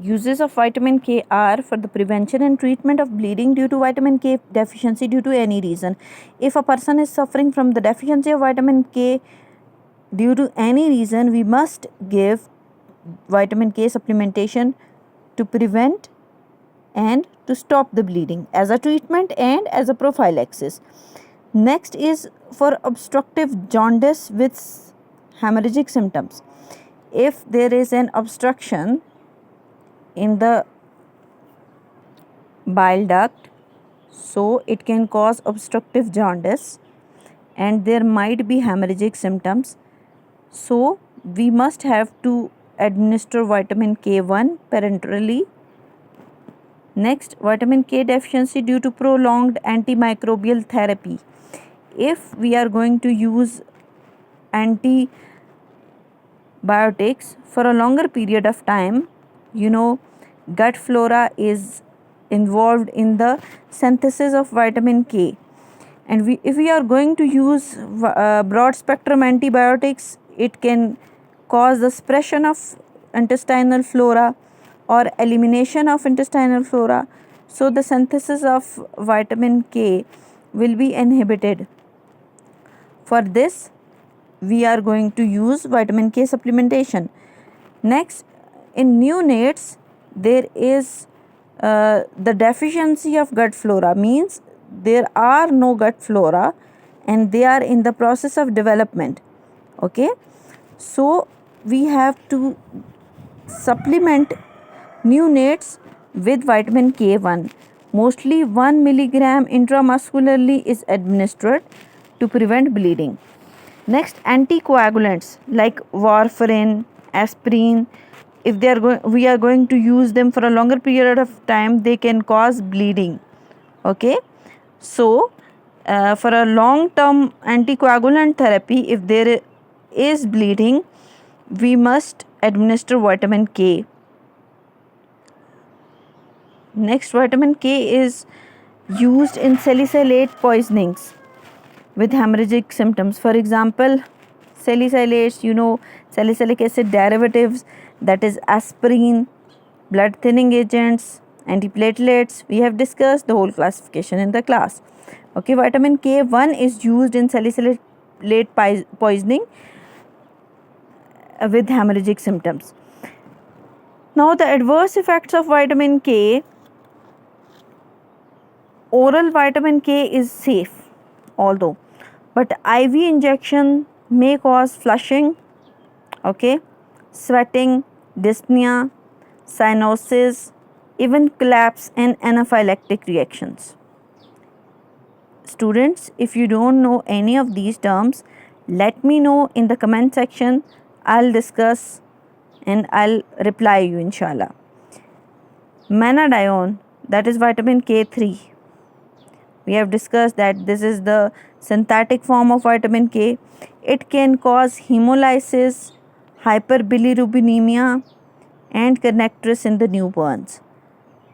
Uses of vitamin K are for the prevention and treatment of bleeding due to vitamin K deficiency due to any reason. If a person is suffering from the deficiency of vitamin K due to any reason, we must give vitamin K supplementation to prevent and to stop the bleeding as a treatment and as a prophylaxis. Next is for obstructive jaundice with hemorrhagic symptoms. If there is an obstruction in the bile duct, so it can cause obstructive jaundice and there might be hemorrhagic symptoms. So we must have to administer vitamin K1 parenterally. Next, vitamin K deficiency due to prolonged antimicrobial therapy. If we are going to use antibiotics for a longer period of time, gut flora is involved in the synthesis of vitamin K. And if we are going to use broad spectrum antibiotics, it can cause the suppression of intestinal flora or elimination of intestinal flora. So the synthesis of vitamin K will be inhibited. For this, we are going to use vitamin K supplementation. Next, in neonates, there is the deficiency of gut flora, means there are no gut flora and they are in the process of development. Okay, so we have to supplement neonates with vitamin K1. Mostly 1 milligram intramuscularly is administered to prevent bleeding. Next, anticoagulants like warfarin, aspirin, if we are going to use them for a longer period of time, they can cause bleeding. Okay, so for a long term anticoagulant therapy, if there is bleeding, we must administer vitamin K. Next, vitamin K is used in salicylate poisonings with hemorrhagic symptoms. For example, salicylates, salicylic acid derivatives, that is aspirin, blood thinning agents, antiplatelets. We have discussed the whole classification in the class. Okay, vitamin K1 is used in salicylate poisoning with hemorrhagic symptoms. Now, the adverse effects of vitamin K. Oral vitamin K is safe, although, but IV injection may cause flushing, okay, sweating, dyspnea, cyanosis, even collapse and anaphylactic reactions. Students, if you don't know any of these terms, let me know in the comment section. I'll discuss and I'll reply you, inshallah. Manadione, that is vitamin K3. We have discussed that this is the synthetic form of vitamin K. It can cause hemolysis, hyperbilirubinemia, and connectris in the newborns.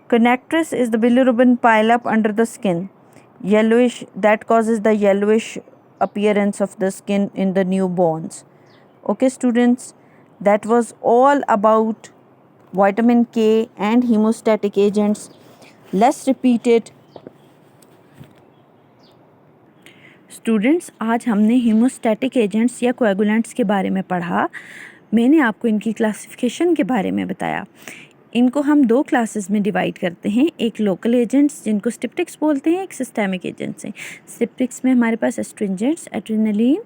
Connectris is the bilirubin pileup under the skin, yellowish, that causes the yellowish appearance of the skin in the newborns. Okay, students, that was all about vitamin K and hemostatic agents. Let's repeat it. Students, आज हमने haemostatic agents या coagulants के बारे में पढ़ा. मैंने आपको इनकी क्लासिफिकेशन के बारे में बताया. इनको हम 2 क्लासेस में डिवाइड करते हैं. एक लोकल एजेंट्स जिनको स्टिप्टिक्स बोलते हैं, एक सिस्टेमिक एजेंट्स हैं. स्टिप्टिक्स में हमारे पास astringents, adrenaline,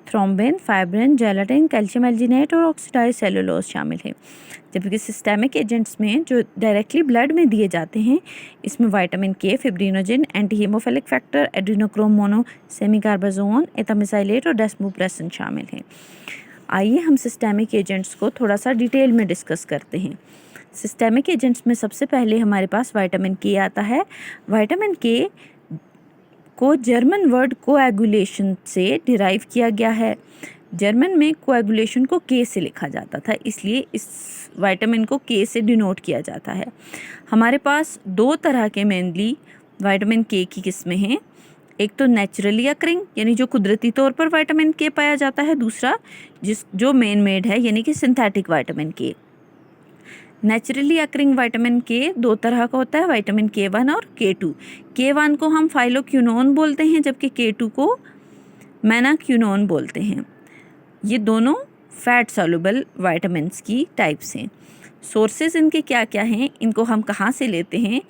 thrombin, fibrin, gelatin, calcium alginate और ऑक्सीडाइज्ड सेलुलोज शामिल हैं. जबकि सिस्टेमिक एजेंट्स में जो डायरेक्टली ब्लड में दिए जाते हैं, इसमें vitamin K, fibrinogen, anti haemophilic factor, adrenochrome mono, semicarbazone, etamsylate और डेस्मोप्रेसिन शामिल हैं. आइए हम सिस्टेमिक एजेंट्स को थोड़ा सा डिटेल में डिस्कस करते हैं. सिस्टेमिक एजेंट्स में सबसे पहले हमारे पास विटामिन के आता है. विटामिन के को जर्मन वर्ड कोएगुलेशन से डिराइव किया गया है. जर्मन में कोएगुलेशन को के से लिखा जाता था, इसलिए इस विटामिन को के से डिनोट किया जाता है. हमारे पास 2 तरह के मेनली विटामिन के की किस्में हैं. एक तो नेचुरली अकरिंग, यानी जो कुदरती तौर पर विटामिन के पाया जाता है. दूसरा जो मैन मेड है, यानी कि सिंथेटिक विटामिन के. नेचुरली अकरिंग विटामिन के दो तरह का होता है, विटामिन K1 और K2। K1 को हम फाइलोक्विनोन बोलते हैं, जबकि K2 को मैनाक्विनोन बोलते हैं। ये दोनों फैट सॉल्युबल विटामिन्स की टाइप्स हैं। सोर्सेज इनके क्या क्या हैं, इनको हम कहाँ से लेते हैं?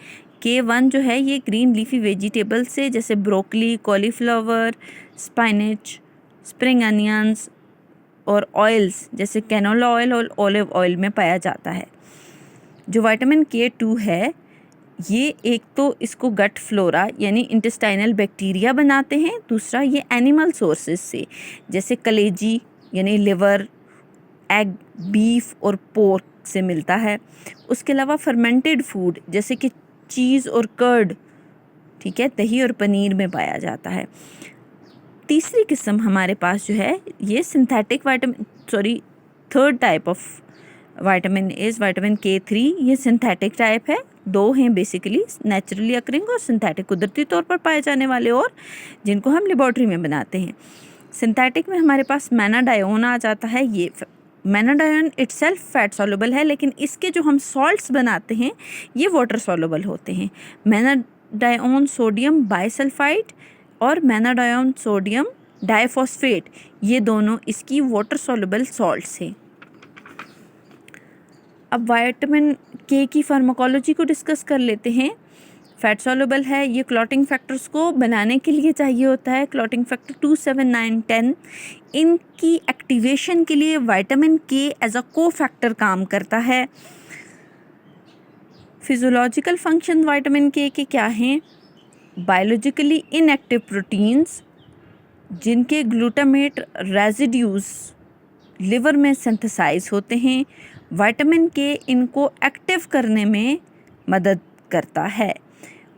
K1 जो है ये ग्रीन लीफी वेजिटेबल्स से, जैसे ब्रोकली, कॉलीफ्लावर, स्पाइनच, स्प्रिंग अनियंस और ऑयल्स जैसे कैनोला ऑयल और ऑलिव ऑयल में पाया जाता है। जो विटामिन K2 है ये एक तो इसको गट फ्लोरा यानी इंटेस्टाइनल बैक्टीरिया बनाते हैं, दूसरा ये एनिमल सोर्सेज से जैसे कलेजी यानी लिवर, एग, बीफ और पोर्क से मिलता है। उसके अलावा फर्मेंटेड फूड जैसे कि चीज़ और कर्ड, ठीक है, दही और पनीर में पाया जाता है। तीसरी किस्म हमारे पास जो है ये synthetic third type of vitamin is vitamin K3। ये सिंथेटिक टाइप है, दो हैं बेसिकली, नेचुरली अकरिंग और सिंथेटिक, कुदरती तौर पर पाए जाने वाले और जिनको हम लेबॉर्ट्री में बनाते हैं। सिंथेटिक में हमारे पास मैनाडायोन आ जाता है। ये मैनाडायोन इटसेल्फ फैट सॉल्युबल है, लेकिन इसके जो हम सॉल्ट्स बनाते हैं ये वाटर सॉल्युबल होते हैं। मैनाडायोन सोडियम बाइसल्फाइड और मैनाडायोन सोडियम डाइफॉस्फेट, ये दोनों इसकी वाटर सॉल्युबल सॉल्ट्स हैं। अब विटामिन K की फार्माकोलॉजी को डिस्कस कर लेते हैं। फैट सॉल्युबल है, ये क्लॉटिंग फैक्टर्स को बनाने के लिए चाहिए होता है, क्लॉटिंग फैक्टर 2, 7, 9, 10। इनकी एक्टिवेशन के लिए विटामिन K एज अ को फैक्टर काम करता है। फिजियोलॉजिकल फंक्शन विटामिन K के क्या हैं? बायोलॉजिकली इनएक्टिव प्रोटीन्स जिनके ग्लूटामेट रेजिड्यूज लिवर में सिंथेसाइज होते हैं, विटामिन K इनको एक्टिव करने में मदद करता है।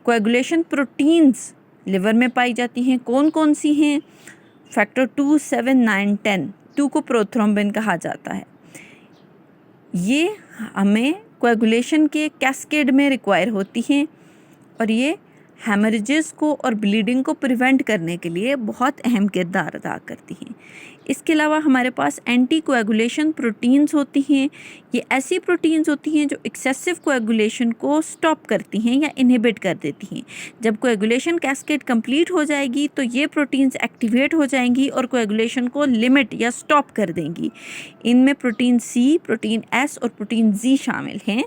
कोएगुलेशन प्रोटीन्स लिवर में पाई जाती हैं, कौन कौन सी हैं? फैक्टर 2, 7, 9, 10। 2 को प्रोथ्रोम्बिन कहा जाता है। ये हमें कोएगुलेशन के कैस्केड में रिक्वायर होती हैं और ये हेमरेजेस को और ब्लीडिंग को प्रिवेंट करने के लिए बहुत अहम किरदार अदा करती हैं। इसके अलावा हमारे पास एंटी कोएगुलेशन प्रोटीन्स होती हैं। ये ऐसी प्रोटीन्स होती हैं जो एक्सेसिव कोएगुलेशन को स्टॉप करती हैं या इनहिबिट कर देती हैं। जब कोएगुलेशन कैस्केड कंप्लीट हो जाएगी तो ये प्रोटीन्स एक्टिवेट हो जाएंगी और कोएगुलेशन को लिमिट या स्टॉप कर देंगी। इनमें प्रोटीन C, प्रोटीन S और प्रोटीन Z शामिल हैं।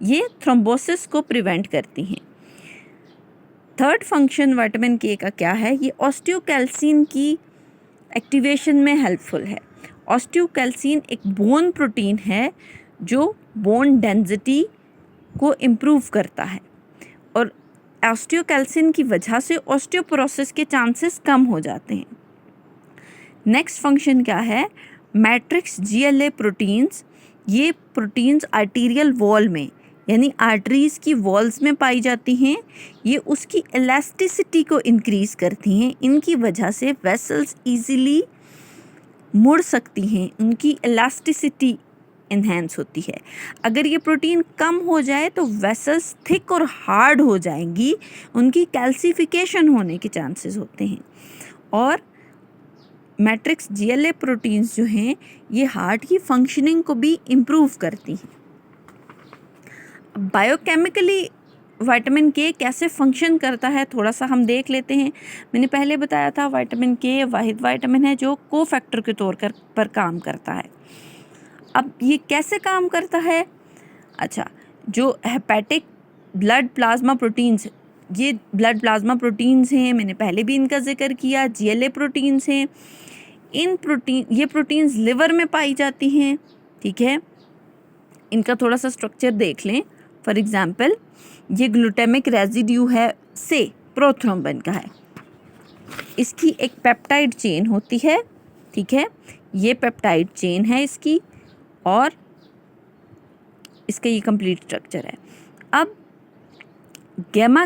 ये थ्रोम्बोसिस को प्रिवेंट करती हैं। थर्ड फंक्शन विटामिन K का क्या है? ये ऑस्टियोकैल्सिन की एक्टिवेशन में हेल्पफुल है। ऑस्टियोकैल्सिन एक बोन प्रोटीन है जो बोन डेंसिटी को इम्प्रूव करता है और ऑस्टियोकैल्सिन की वजह से ऑस्टियोपोरोसिस के चांसेस कम हो जाते हैं। नेक्स्ट फंक्शन क्या है? मैट्रिक्स GLA प्रोटीन्स, ये प्रोटीन्स आर्टीरियल वॉल में यानी आर्टरीज की वॉल्स में पाई जाती हैं। ये उसकी इलास्टिसिटी को इंक्रीज़ करती हैं। इनकी वजह से वेसल्स इजीली मुड़ सकती हैं, उनकी इलास्टिसिटी इन्हेंस होती है। अगर ये प्रोटीन कम हो जाए तो वेसल्स थिक और हार्ड हो जाएंगी, उनकी कैल्सिफिकेशन होने के चांसेस होते हैं। और मैट्रिक्स GLA प्रोटीन्स जो हैं ये हार्ट की फंक्शनिंग को भी इम्प्रूव करती हैं। बायोकेमिकली विटामिन K कैसे फंक्शन करता है थोड़ा सा हम देख लेते हैं। मैंने पहले बताया था विटामिन K वाहिद विटामिन है जो को फैक्टर के तौर पर काम करता है। अब ये कैसे काम करता है? अच्छा, जो हेपेटिक ब्लड प्लाज्मा प्रोटीन्स, ये ब्लड प्लाज्मा प्रोटीन्स हैं, मैंने पहले भी इनका जिक्र किया। GLA प्रोटीन्स हैं। ये प्रोटीन्स लिवर में पाई जाती हैं, ठीक है। इनका थोड़ा सा स्ट्रक्चर देख लें। फॉर एग्जांपल ये ग्लूटामिक रेजिड्यू है से प्रोथ्रोम्बिन का है, इसकी एक पेप्टाइड चेन होती है, ठीक है। ये पेप्टाइड चेन है इसकी और इसका ये कंप्लीट स्ट्रक्चर है। अब गैमा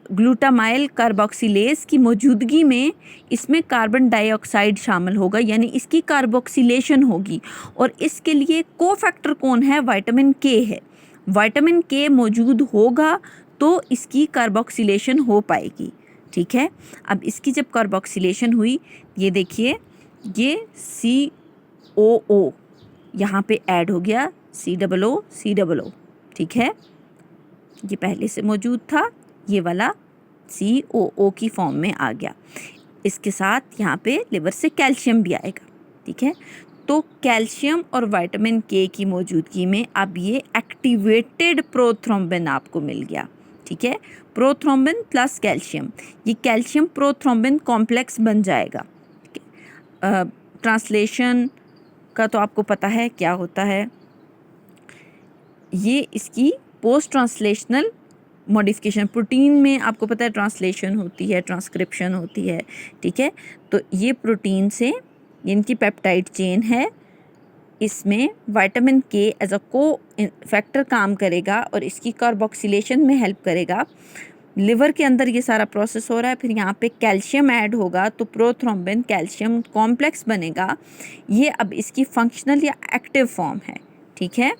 ग्लूटामाइल कार्बोक्सिलेज की मौजूदगी में इसमें कार्बन डाइऑक्साइड शामिल होगा, यानी इसकी कार्बोक्सिलेशन होगी और इसके लिए को फैक्टर कौन है? विटामिन K है। विटामिन K मौजूद होगा तो इसकी कार्बोक्सिलेशन हो पाएगी, ठीक है। अब इसकी जब कार्बोक्सिलेशन हुई, ये देखिए ये COO यहाँ पे ऐड हो गया COO, ठीक है, ये पहले से मौजूद था, ये वाला COO की फॉर्म में आ गया। इसके साथ यहाँ पे लिवर से कैल्शियम भी आएगा, ठीक है। तो कैल्शियम और विटामिन के की मौजूदगी में अब ये एक्टिवेटेड प्रोथ्रोम्बिन आपको मिल गया, ठीक है। प्रोथ्रोम्बिन प्लस कैल्शियम, ये कैल्शियम प्रोथ्रोम्बिन कॉम्प्लेक्स बन जाएगा। ट्रांसलेशन का तो आपको पता है क्या होता है, ये इसकी पोस्ट ट्रांसलेशनल मॉडिफिकेशन, प्रोटीन में आपको पता है ट्रांसलेशन होती है, ट्रांसक्रिप्शन होती है, ठीक है। तो ये प्रोटीन से, इनकी पेप्टाइड चेन है, इसमें विटामिन के एज अ को फैक्टर काम करेगा और इसकी कार्बोक्सिलेशन में हेल्प करेगा। लिवर के अंदर ये सारा प्रोसेस हो रहा है, फिर यहाँ पे कैल्शियम ऐड होगा तो प्रोथ्रोम्बिन कैल्शियम कॉम्प्लेक्स बनेगा। ये अब इसकी फंक्शनल या एक्टिव फॉर्म है, ठीक है।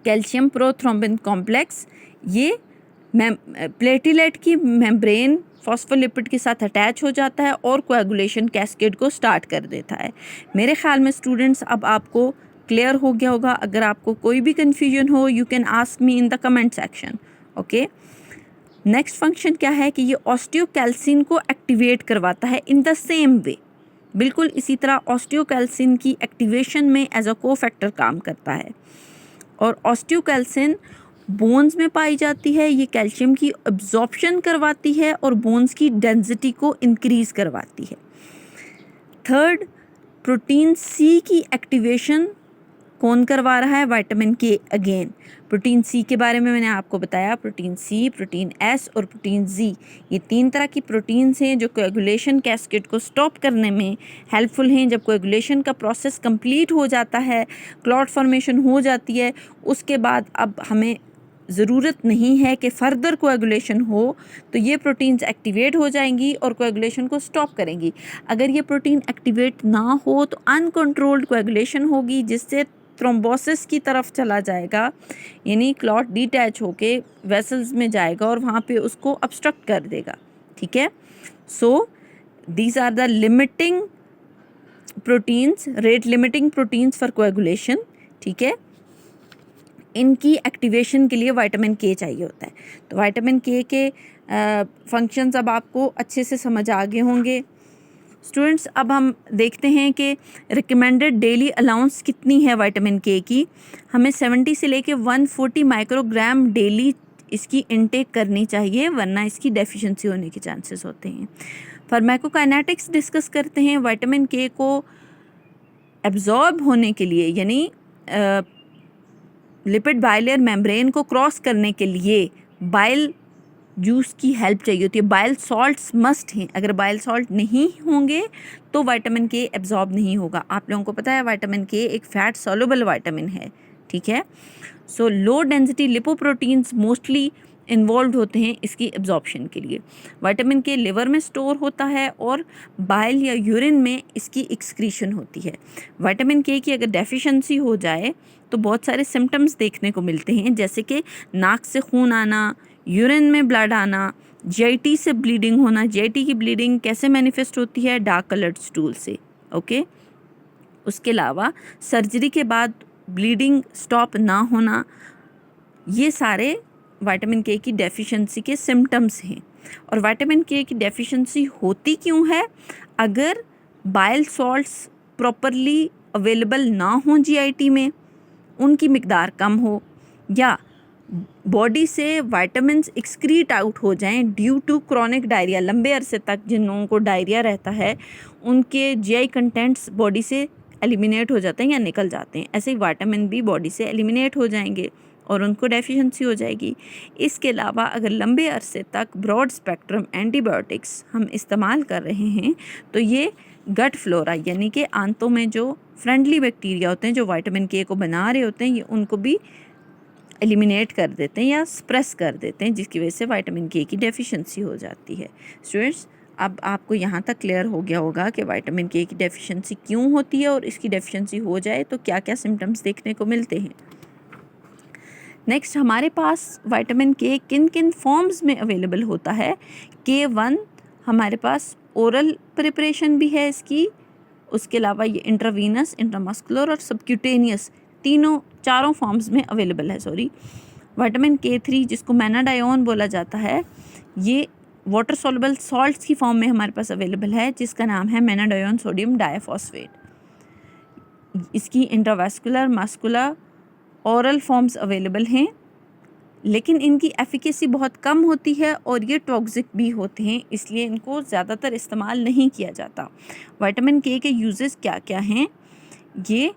कैल्शियम प्रोथ्रोम्बिन कॉम्प्लेक्स ये प्लेटिलेट की मेम्ब्रेन फॉस्फोलिपिड के साथ अटैच हो जाता है और कोएगुलेशन कैस्केड को स्टार्ट कर देता है। मेरे ख्याल में स्टूडेंट्स अब आपको क्लियर हो गया होगा। अगर आपको कोई भी कन्फ्यूजन हो you can ask me in the comment section, okay. Next function क्या है कि ये ऑस्टियोकैल्सिन को एक्टिवेट करवाता है इन द सेम वे, बिल्कुल इसी तरह ऑस्टियोकैल्सिन की एक्टिवेशन में एज अ को फैक्टर काम करता है। और ऑस्टियोकैल्सिन बोन्स में पाई जाती है, ये कैल्शियम की एब्जॉर्प्शन करवाती है और बोन्स की डेंसिटी को इंक्रीज करवाती है। थर्ड, प्रोटीन सी की एक्टिवेशन कौन करवा रहा है? विटामिन के अगेन। प्रोटीन सी के बारे में मैंने आपको बताया, प्रोटीन सी, प्रोटीन एस और प्रोटीन जी, ये 3 तरह की प्रोटीन्स हैं जो कोएगुलेशन कैस्केड को स्टॉप करने में हेल्पफुल हैं। जब कोएगुलेशन का प्रोसेस कंप्लीट हो जाता है, क्लॉट फॉर्मेशन हो जाती है, उसके बाद अब हमें ज़रूरत नहीं है कि फ़र्दर कोएगुलेशन हो, तो ये प्रोटीन्स एक्टिवेट हो जाएंगी और कोएगुलेशन को स्टॉप करेंगी। अगर ये प्रोटीन एक्टिवेट ना हो तो अनकंट्रोल्ड कोएगुलेशन होगी, जिससे थ्रोम्बोसिस की तरफ चला जाएगा, यानी क्लॉट डिटैच होके वेसल्स में जाएगा और वहाँ पे उसको obstruct कर देगा, ठीक है। So these are the limiting proteins, rate limiting proteins for coagulation, ठीक है। इनकी एक्टिवेशन के लिए विटामिन के चाहिए होता है। तो विटामिन के फंक्शंस अब आपको अच्छे से समझ आ गए होंगे। स्टूडेंट्स, अब हम देखते हैं कि रिकमेंडेड डेली अलाउंस कितनी है विटामिन के की। हमें 70 से लेके 140 माइक्रोग्राम डेली इसकी इनटेक करनी चाहिए, वरना इसकी डेफिशिएंसी होने के चांसेस होते हैं। फार्माकोकाइनेटिक्स डिस्कस करते हैं। विटामिन के को एब्जॉर्ब होने के लिए, यानी लिपिड बाइलेयर मेम्ब्रेन को क्रॉस करने के लिए बाइल जूस की हेल्प चाहिए होती है। बाइल सॉल्ट्स मस्ट हैं, अगर बाइल सॉल्ट नहीं होंगे तो विटामिन के एब्जॉर्ब नहीं होगा। आप लोगों को पता है विटामिन के एक फैट सॉल्युबल विटामिन है, ठीक है। So low density lipoproteins mostly involve होते हैं इसकी एब्जॉर्प्शन के लिए। विटामिन के लिवर में स्टोर होता है और बाइल या यूरिन में इसकी एक्सक्रीशन होती है। विटामिन के की अगर डेफिशिएंसी हो जाए तो बहुत सारे सिम्टम्स देखने को मिलते हैं, जैसे कि नाक से खून आना, यूरिन में ब्लड आना, जीआईटी से ब्लीडिंग होना। जीआईटी की ब्लीडिंग कैसे मैनिफेस्ट होती है? डार्क कलर्ड स्टूल से, ओके। उसके अलावा सर्जरी के बाद ब्लीडिंग स्टॉप ना होना, ये सारे विटामिन के की डेफिशिएंसी के सिम्टम्स हैं। और विटामिन के की डेफिशिएंसी होती क्यों है? अगर बाइल सॉल्ट्स प्रॉपरली अवेलेबल ना हो जीआईटी में, उनकी मिकदार कम हो, या बॉडी से विटामिन्स एक्सक्रीट आउट हो जाएं ड्यू टू क्रॉनिक डायरिया। लंबे अरसे तक जिन लोगों को डायरिया रहता है उनके जीआई कंटेंट्स बॉडी से एलिमिनेट हो जाते हैं या निकल जाते हैं, ऐसे ही विटामिन भी बॉडी से एलिमिनेट हो जाएंगे और उनको डेफिशिएंसी हो जाएगी। इसके अलावा अगर लंबे अरसे तक ब्रॉड स्पेक्ट्रम एंटीबायोटिक्स हम इस्तेमाल कर रहे हैं तो ये गट फ्लोरा, यानी कि आंतों में जो फ्रेंडली बैक्टीरिया होते हैं जो विटामिन के को बना रहे होते हैं, ये उनको भी एलिमिनेट कर देते हैं या स्प्रेस कर देते हैं, जिसकी वजह से विटामिन के की डेफिशिएंसी हो जाती है। स्टूडेंट्स, अब आपको यहाँ तक क्लियर हो गया होगा कि विटामिन के की डेफिशिएंसी क्यों होती है और इसकी डेफिशिएंसी हो जाए तो क्या क्या सिम्टम्स देखने को मिलते हैं। नेक्स्ट, हमारे पास विटामिन के किन किन फॉर्म्स में अवेलेबल होता है। K1 हमारे पास ओरल प्रिपरेशन भी है इसकी, उसके अलावा ये इंट्रावीनस, इंट्रामस्कुलर और सबक्यूटेनियस तीनों चारों फॉर्म्स में अवेलेबल है। विटामिन K3 जिसको मेनाडायोन बोला जाता है, ये वाटर सॉल्युबल सॉल्ट्स की फॉर्म में हमारे पास अवेलेबल है, जिसका नाम है मेनाडायोन सोडियम डाइफॉस्फेट। इसकी intravascular, muscular, oral forms available हैं, लेकिन इनकी एफिकेसी बहुत कम होती है और ये टॉक्सिक भी होते हैं, इसलिए इनको ज़्यादातर इस्तेमाल नहीं किया जाता। विटामिन K के यूजेस क्या क्या हैं? ये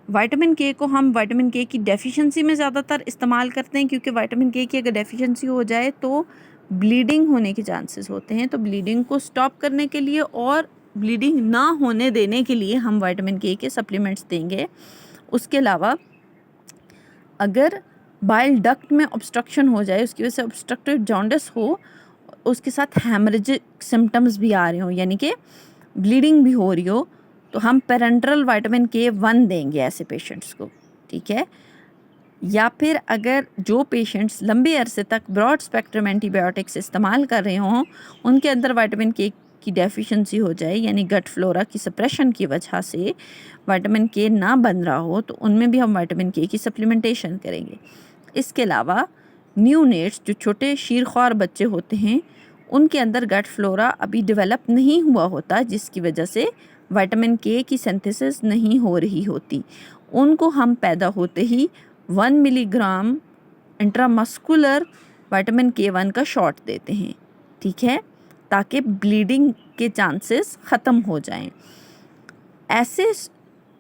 विटामिन K को हम विटामिन K की डेफिशिएंसी में ज़्यादातर इस्तेमाल करते हैं, क्योंकि विटामिन K की अगर डेफिशिएंसी हो जाए तो ब्लीडिंग होने के चांसेस होते हैं। तो ब्लीडिंग को स्टॉप करने के लिए और ब्लीडिंग ना होने देने के लिए हम विटामिन K के सप्लीमेंट्स देंगे। उसके अलावा अगर बाइल डक्ट में ऑब्स्ट्रक्शन हो जाए, उसकी वजह से ऑब्स्ट्रक्टिव जॉन्डिस हो, उसके साथ हेमरेजिक सिम्टम्स भी आ रहे हो, यानी कि ब्लीडिंग भी हो रही हो, तो हम पेरेंट्रल विटामिन K1 देंगे ऐसे पेशेंट्स को, ठीक है। या फिर अगर जो पेशेंट्स लंबे अरसे तक ब्रॉड स्पेक्ट्रम एंटीबायोटिक्स इस्तेमाल कर रहे हों, उनके अंदर विटामिन K की डेफिशिएंसी हो जाए, यानी गट फ्लोरा की सप्रेशन की वजह से विटामिन K ना बन रहा हो, तो उनमें भी हम विटामिन K की सप्लीमेंटेशन करेंगे। इसके अलावा न्यूनेट्स, जो छोटे शीरख्वार बच्चे होते हैं, उनके अंदर गट फ्लोरा अभी डेवलप नहीं हुआ होता, जिसकी वजह से विटामिन K की सिंथेसिस नहीं हो रही होती। उनको हम पैदा होते ही 1 मिलीग्राम इंट्रामस्कुलर विटामिन K1 का शॉट देते हैं, ठीक है, ताकि ब्लीडिंग के चांसेस ख़त्म हो जाएं। ऐसे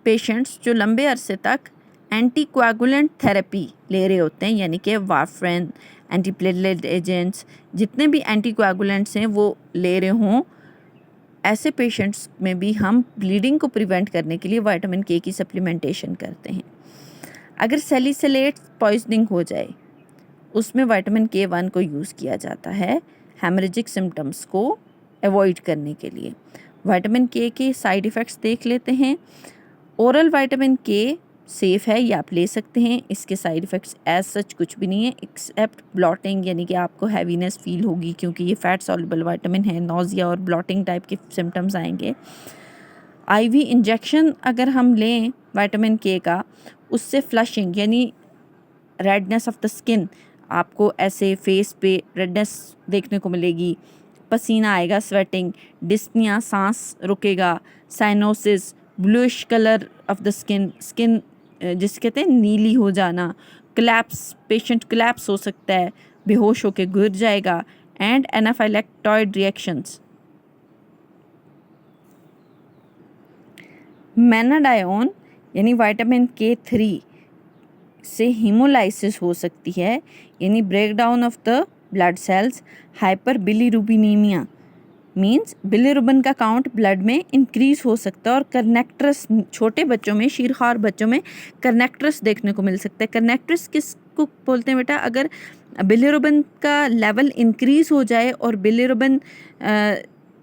पेशेंट्स जो लंबे अरसे तक एंटीकोएगुलेंट थेरेपी ले रहे होते हैं, यानी कि वारफेरिन, एंटीप्लेटलेट एजेंट्स, जितने भी एंटीकोएगुलेंट्स हैं वो ले रहे हों, ऐसे पेशेंट्स में भी हम ब्लीडिंग को प्रिवेंट करने के लिए विटामिन K की सप्लीमेंटेशन करते हैं। अगर सैलिसिलेट पॉइजनिंग हो जाए, उसमें विटामिन K1 को यूज़ किया जाता है हेमरेजिक सिम्टम्स को अवॉइड करने के लिए। विटामिन K के साइड इफ़ेक्ट्स देख लेते हैं। ओरल विटामिन K सेफ़ है, ये आप ले सकते हैं, इसके साइड इफ़ेक्ट्स एज सच कुछ भी नहीं है एक्सेप्ट ब्लॉटिंग, यानी कि आपको हैवीनेस फील होगी, क्योंकि ये फैट सॉल्युबल विटामिन है, नॉजिया और ब्लॉटिंग टाइप के सिम्टम्स आएंगे। IV इंजेक्शन अगर हम लें विटामिन K का, उससे फ्लशिंग यानी रेडनेस ऑफ द स्किन, आपको ऐसे फेस पे रेडनेस देखने को मिलेगी, पसीना आएगा, स्वेटिंग, डिस्निया, सांस रुकेगा, cyanosis, bluish colour of the skin जिसे कहते हैं नीली हो जाना, क्लैप्स, पेशेंट क्लैप्स हो सकता है, बेहोश होकर गिर जाएगा, एंड एनाफाइलेक्टॉइड रिएक्शंस। मेनाडायोन यानी विटामिन K3 से हीमोलाइसिस हो सकती है, यानी breakdown of the blood cells. Hyper bilirubinaemia means bilirubin का काउंट ब्लड में इंक्रीज हो सकता है, और कर्नेक्ट्रस, छोटे बच्चों में, शीरख्वार बच्चों में कर्नेक्ट्रस देखने को मिल सकता है। कर्नेक्ट्रस किसको बोलते हैं बेटा? अगर बिलीरुबिन का लेवल इंक्रीज हो जाए और बिलीरुबिन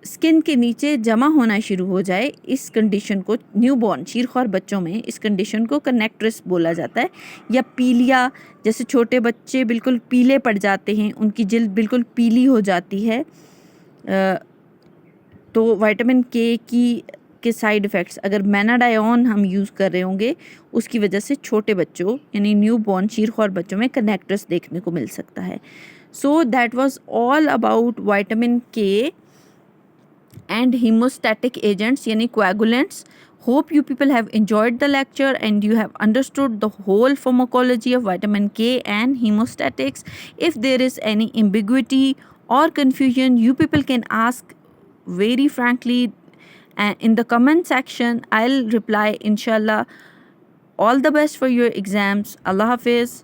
स्किन के नीचे जमा होना शुरू हो जाए, इस कंडीशन को न्यूबॉर्न शीरख्वार बच्चों में इस कंडीशन को कर्नेक्ट्रस बोला जाता है। या पीलिया, जैसे छोटे बच्चे बिल्कुल पीले पड़ जाते हैं, उनकी जिल्द बिल्कुल पीली हो जाती है, तो विटामिन K के साइड इफ़ेक्ट्स अगर मेनाडायोन हम यूज़ कर रहे होंगे, उसकी वजह से छोटे बच्चों यानी न्यूबॉर्न शीरख्वार बच्चों में कर्नेक्ट्रस देखने को मिल सकता है। So that was all about vitamin K and hemostatic agents yani coagulants. Hope you people have enjoyed the lecture and you have understood the whole pharmacology of vitamin K and hemostatics. If there is any ambiguity or confusion, you people can ask very frankly in the comment section. I'll reply inshallah. All the best for your exams. Allah Hafiz.